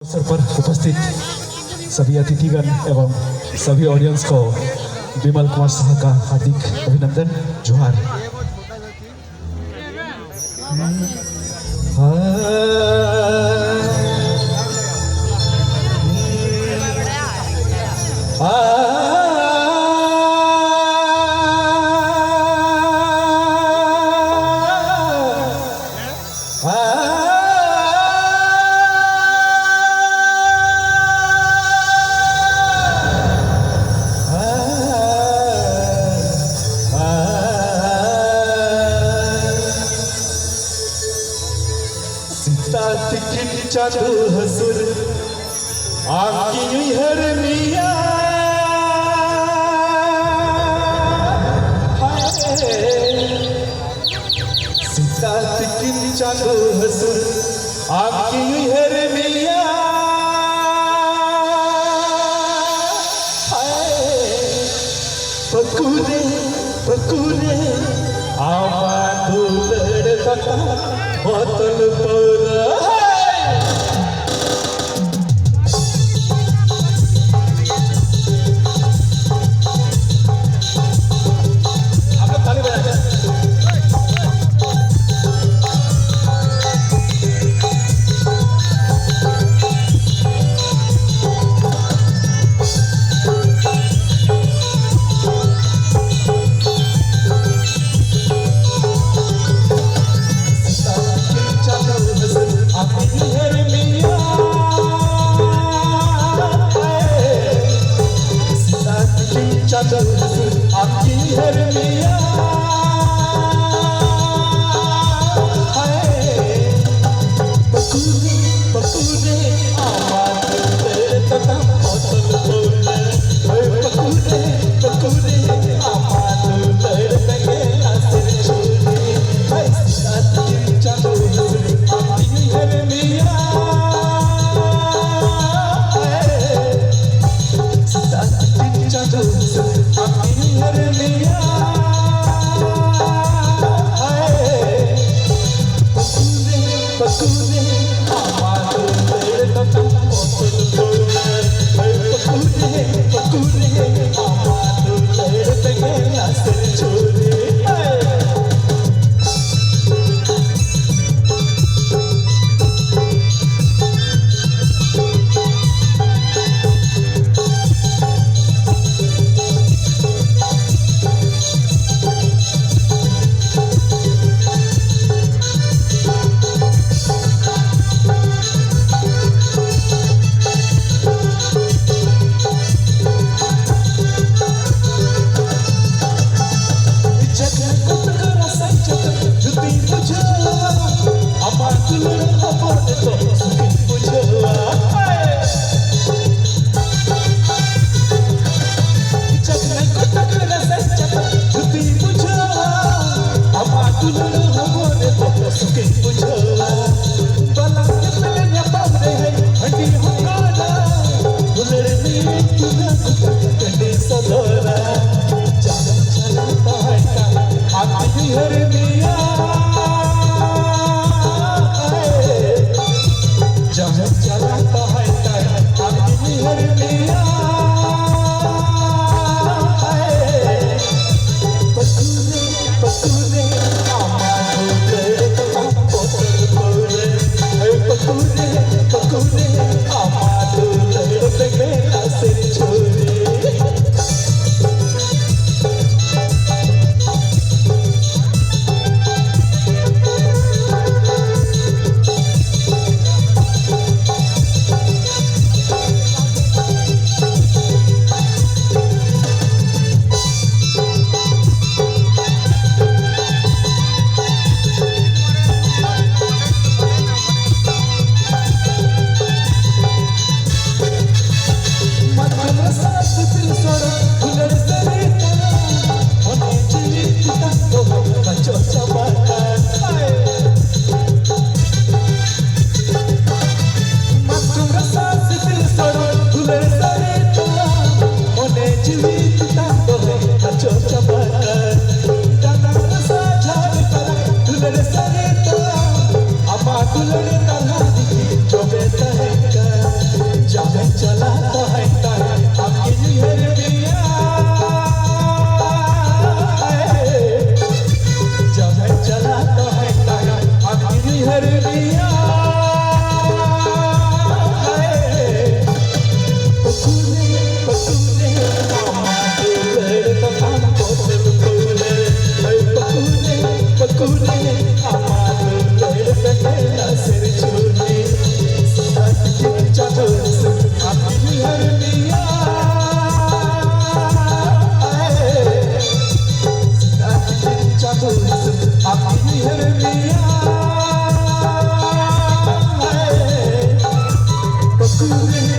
अवसर पर उपस्थित सभी अतिथिगण एवं सभी ऑडियंस को विमल कुमार शाह का हार्दिक अभिनंदन। जोहार। चादू हसुर आकी हर मिया सीता तिकिन चादू हसुर आकी हर मिया पकुरे पकुरे आवा दूलड़ तका बोतल पौरा आपकी हर मिया पकुरे पकुरे आवाज तक बोतल बोले पकुरे पकुरे आवाज तक असर छोड़े साथ चलो आपकी हर मिया चलो हर मिया पकुरे पकुरे आवाज तक बोतल बोले पकुरे पकुरे आवाज तक असर छोड़े सुने